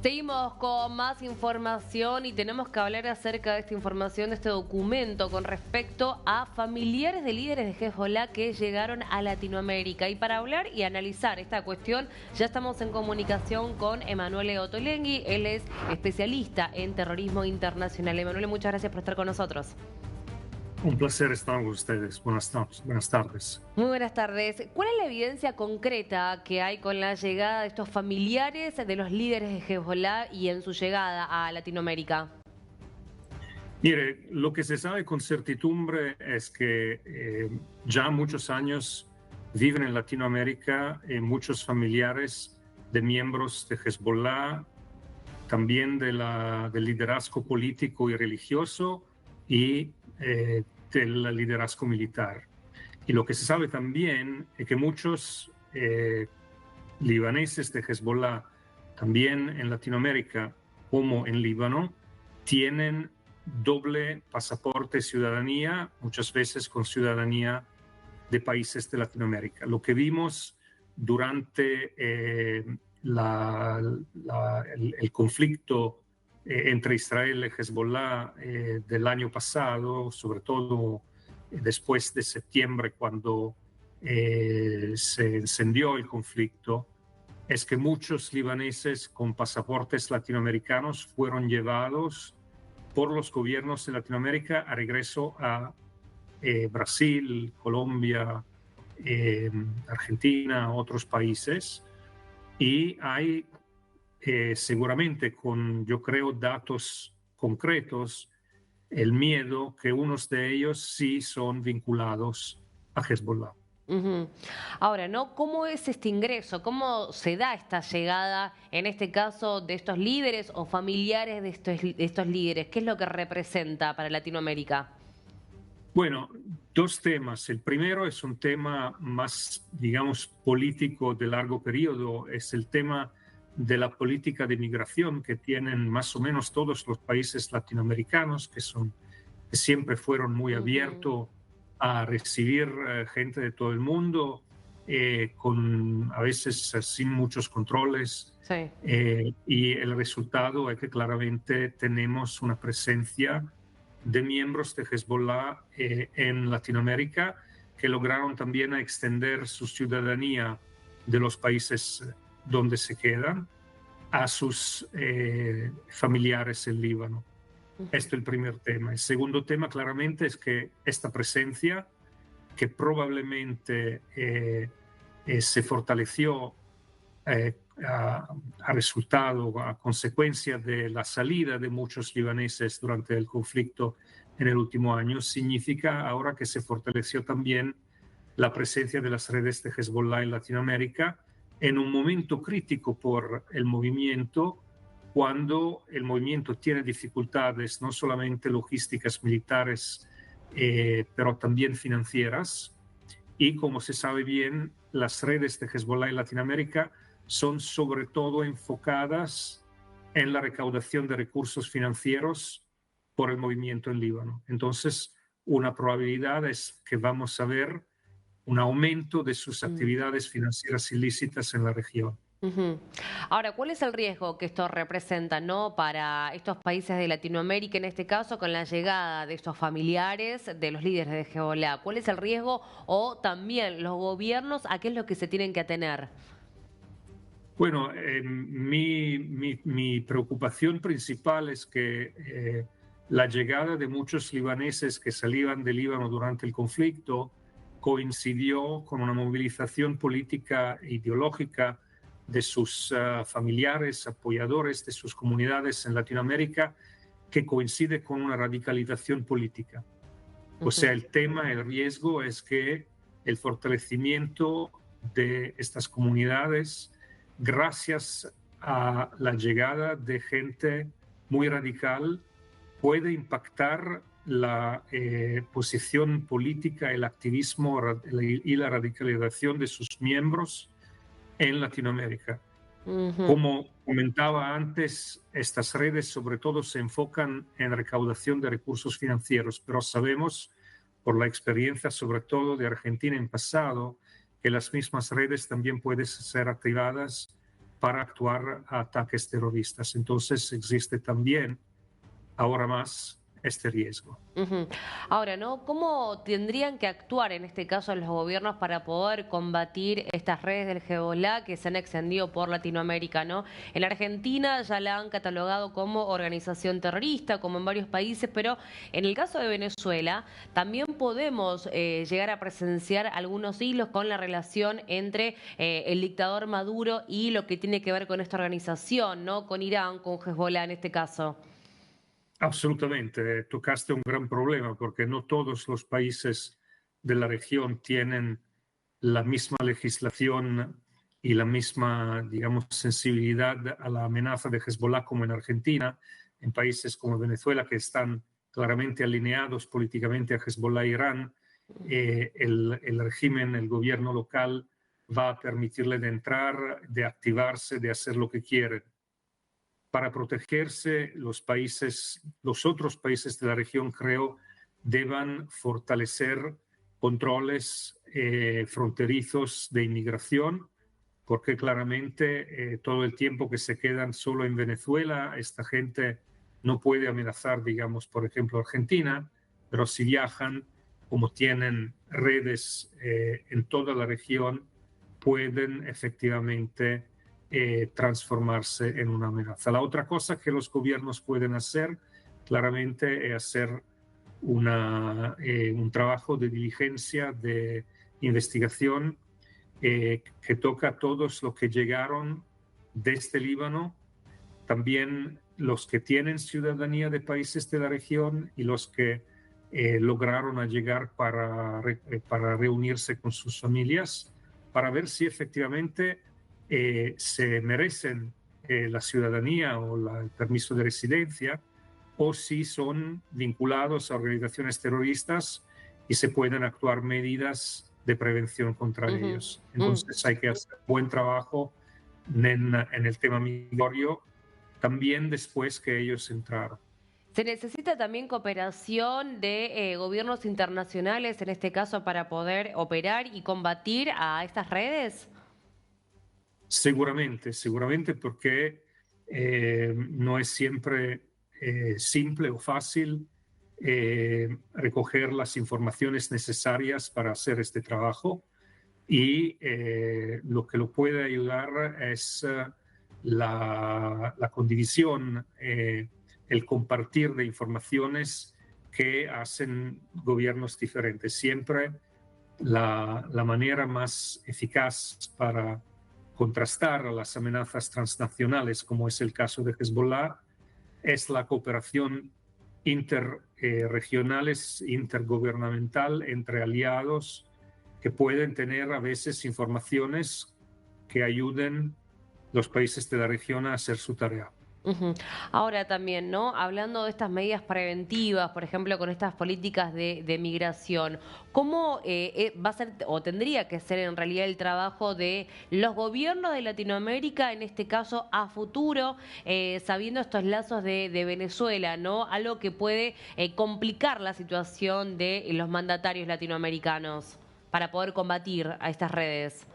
Seguimos con más información y tenemos que hablar acerca de esta información, de este documento con respecto a familiares de líderes de Hezbollah que llegaron a Latinoamérica. Y para hablar y analizar esta cuestión, ya estamos en comunicación con Emanuele Ottolenghi. Él es especialista en terrorismo internacional. Emanuele, muchas gracias por estar con nosotros. Un placer estar con ustedes. Buenas tardes. Muy buenas tardes. ¿Cuál es la evidencia concreta que hay con la llegada de estos familiares de los líderes de Hezbollah y en su llegada a Latinoamérica? Mire, lo que se sabe con certidumbre es que ya muchos años viven en Latinoamérica muchos familiares de miembros de Hezbollah, también del liderazgo político y religioso y del liderazgo militar. Y lo que se sabe también es que muchos libaneses de Hezbollah, también en Latinoamérica como en Líbano, tienen doble pasaporte, ciudadanía, muchas veces con ciudadanía de países de Latinoamérica. Lo que vimos durante el conflicto entre Israel y Hezbollah del año pasado, sobre todo después de septiembre, cuando se encendió el conflicto, es que muchos libaneses con pasaportes latinoamericanos fueron llevados por los gobiernos de Latinoamérica a regreso a Brasil, Colombia, Argentina, otros países. Y hay seguramente yo creo, datos concretos, el miedo que unos de ellos sí son vinculados a Hezbollah. Ujú. Ahora, ¿no? ¿Cómo es este ingreso? ¿Cómo se da esta llegada, en este caso, de estos líderes o familiares de estos líderes? ¿Qué es lo que representa para Latinoamérica? Bueno, dos temas. El primero es un tema más, digamos, político de largo periodo. Es el tema de la política de migración que tienen más o menos todos los países latinoamericanos, que siempre fueron muy Ujú. abiertos a recibir gente de todo el mundo, a veces sin muchos controles. Sí. Y el resultado es que claramente tenemos una presencia de miembros de Hezbollah en Latinoamérica que lograron también extender su ciudadanía de los países donde se quedan a sus familiares en Líbano. Esto es el primer tema. El segundo tema claramente es que esta presencia, que probablemente se fortaleció eh, a resultado, a consecuencia de la salida de muchos libaneses durante el conflicto en el último año, significa ahora que se fortaleció también la presencia de las redes de Hezbollah en Latinoamérica en un momento crítico por el movimiento, cuando el movimiento tiene dificultades no solamente logísticas militares, pero también financieras. Y como se sabe bien, las redes de Hezbollah en Latinoamérica son sobre todo enfocadas en la recaudación de recursos financieros por el movimiento en Líbano. Entonces, una probabilidad es que vamos a ver un aumento de sus Mm. actividades financieras ilícitas en la región. Ujú. Ahora, ¿cuál es el riesgo que esto representa, no, para estos países de Latinoamérica, en este caso, con la llegada de estos familiares de los líderes de Hezbollah? ¿Cuál es el riesgo o también los gobiernos a qué es lo que se tienen que atener? Bueno, mi preocupación principal es que la llegada de muchos libaneses que salían de Líbano durante el conflicto coincidió con una movilización política e ideológica de sus familiares, apoyadores de sus comunidades en Latinoamérica, que coincide con una radicalización política. O sea, Ujú. el tema, el riesgo es que el fortalecimiento de estas comunidades, gracias a la llegada de gente muy radical, puede impactar la posición política, el activismo y la radicalización de sus miembros en Latinoamérica. Ujú. Como comentaba antes, estas redes sobre todo se enfocan en recaudación de recursos financieros, pero sabemos por la experiencia sobre todo de Argentina en pasado que las mismas redes también pueden ser activadas para actuar a ataques terroristas. Entonces existe también ahora más este riesgo. Ujú. Ahora, ¿no? ¿Cómo tendrían que actuar en este caso los gobiernos para poder combatir estas redes del Hezbollah que se han extendido por Latinoamérica, ¿no? En Argentina ya la han catalogado como organización terrorista, como en varios países, pero en el caso de Venezuela también podemos llegar a presenciar algunos hilos con la relación entre el dictador Maduro y lo que tiene que ver con esta organización, ¿no? Con Irán, con Hezbollah en este caso. Absolutamente, tocaste un gran problema porque no todos los países de la región tienen la misma legislación y la misma, digamos, sensibilidad a la amenaza de Hezbollah como en Argentina, en países como Venezuela que están claramente alineados políticamente a Hezbollah e Irán, el régimen, el gobierno local va a permitirle de entrar, de activarse, de hacer lo que quieren. Para protegerse, los otros países de la región, creo, deban fortalecer controles fronterizos de inmigración, porque claramente todo el tiempo que se quedan solo en Venezuela, esta gente no puede amenazar, digamos, por ejemplo, Argentina, pero si viajan, como tienen redes en toda la región, pueden efectivamente transformarse en una amenaza. La otra cosa que los gobiernos pueden hacer claramente es hacer un trabajo de diligencia, de investigación que toca a todos los que llegaron desde Líbano, también los que tienen ciudadanía de países de la región y los que lograron llegar para reunirse con sus familias, para ver si efectivamente se merecen la ciudadanía o el permiso de residencia o si son vinculados a organizaciones terroristas y se pueden actuar medidas de prevención contra ellos. Entonces hay que hacer buen trabajo en el tema migratorio también después que ellos entraron. ¿Se necesita también cooperación de gobiernos internacionales, en este caso, para poder operar y combatir a estas redes? Seguramente porque no es siempre simple o fácil recoger las informaciones necesarias para hacer este trabajo y lo que lo puede ayudar es la condivisión, el compartir de informaciones que hacen gobiernos diferentes. Siempre la manera más eficaz para contrastar las amenazas transnacionales, como es el caso de Hezbollah, es la cooperación interregionales, intergubernamental, entre aliados que pueden tener a veces informaciones que ayuden los países de la región a hacer su tarea. Ujú. Ahora también, ¿no? Hablando de estas medidas preventivas, por ejemplo, con estas políticas de migración, ¿cómo va a ser o tendría que ser en realidad el trabajo de los gobiernos de Latinoamérica, en este caso a futuro, sabiendo estos lazos de Venezuela, ¿no? Algo que puede complicar la situación de los mandatarios latinoamericanos para poder combatir a estas redes.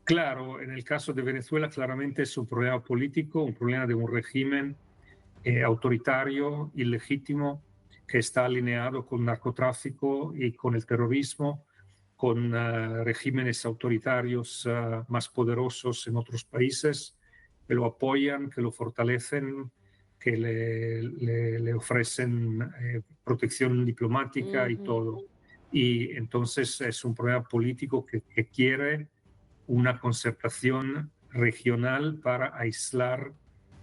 Claro, en el caso de Venezuela claramente es un problema político, un problema de un régimen autoritario, ilegítimo, que está alineado con el narcotráfico y con el terrorismo, con regímenes autoritarios más poderosos en otros países que lo apoyan, que lo fortalecen, que le ofrecen protección diplomática y Ujú. todo. Y entonces es un problema político que quiere una concertación regional para aislar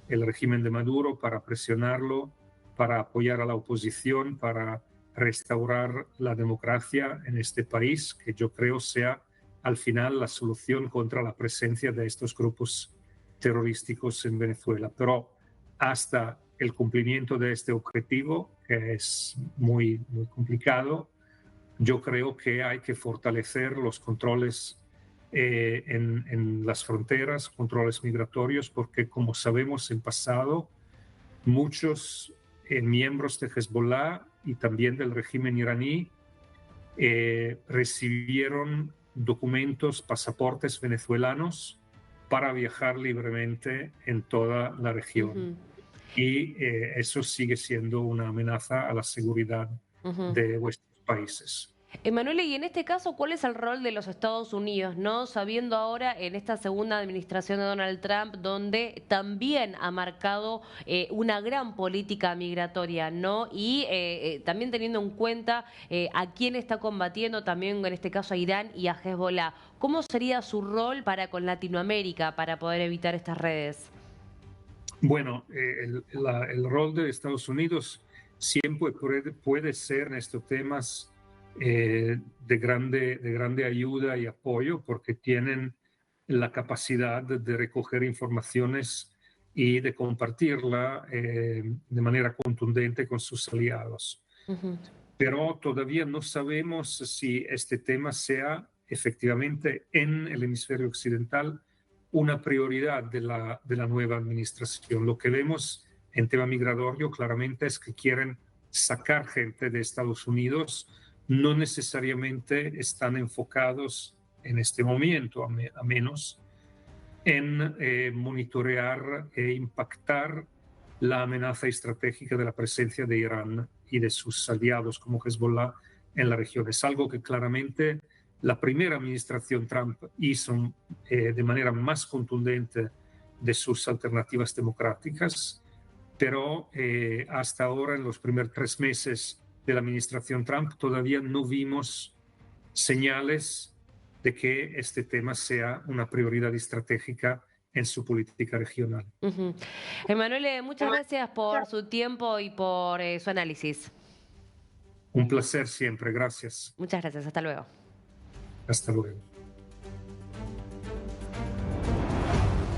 el régimen de Maduro, para presionarlo, para apoyar a la oposición, para restaurar la democracia en este país, que yo creo sea al final la solución contra la presencia de estos grupos terrorísticos en Venezuela. Pero hasta el cumplimiento de este objetivo, que es muy complicado, yo creo que hay que fortalecer los controles en las fronteras, controles migratorios, porque como sabemos en pasado, muchos miembros de Hezbollah y también del régimen iraní recibieron documentos, pasaportes venezolanos para viajar libremente en toda la región. Ujú, Y eso sigue siendo una amenaza a la seguridad ujú. de vuestros países. Emanuele, y en este caso, ¿cuál es el rol de los Estados Unidos, no? Sabiendo ahora en esta segunda administración de Donald Trump, donde también ha marcado una gran política migratoria, ¿no? Y también teniendo en cuenta a quién está combatiendo, también en este caso a Irán y a Hezbollah. ¿Cómo sería su rol para con Latinoamérica para poder evitar estas redes? Bueno, el rol de Estados Unidos siempre puede ser en estos temas de grande ayuda y apoyo porque tienen la capacidad de recoger informaciones y de compartirla de manera contundente con sus aliados. Ujú, Pero todavía no sabemos si este tema sea efectivamente en el hemisferio occidental una prioridad de la nueva administración. Lo que vemos en tema migratorio claramente es que quieren sacar gente de Estados Unidos, no necesariamente están enfocados en este momento, a menos en monitorear e impactar la amenaza estratégica de la presencia de Irán y de sus aliados como Hezbollah en la región. Es algo que claramente la primera administración Trump hizo de manera más contundente de sus alternativas democráticas, pero hasta ahora, en los primeros 3 meses de la administración Trump, todavía no vimos señales de que este tema sea una prioridad estratégica en su política regional. ujú. Emanuele, muchas gracias por su tiempo y por su análisis. Un placer siempre, gracias. Muchas gracias, hasta luego. Hasta luego.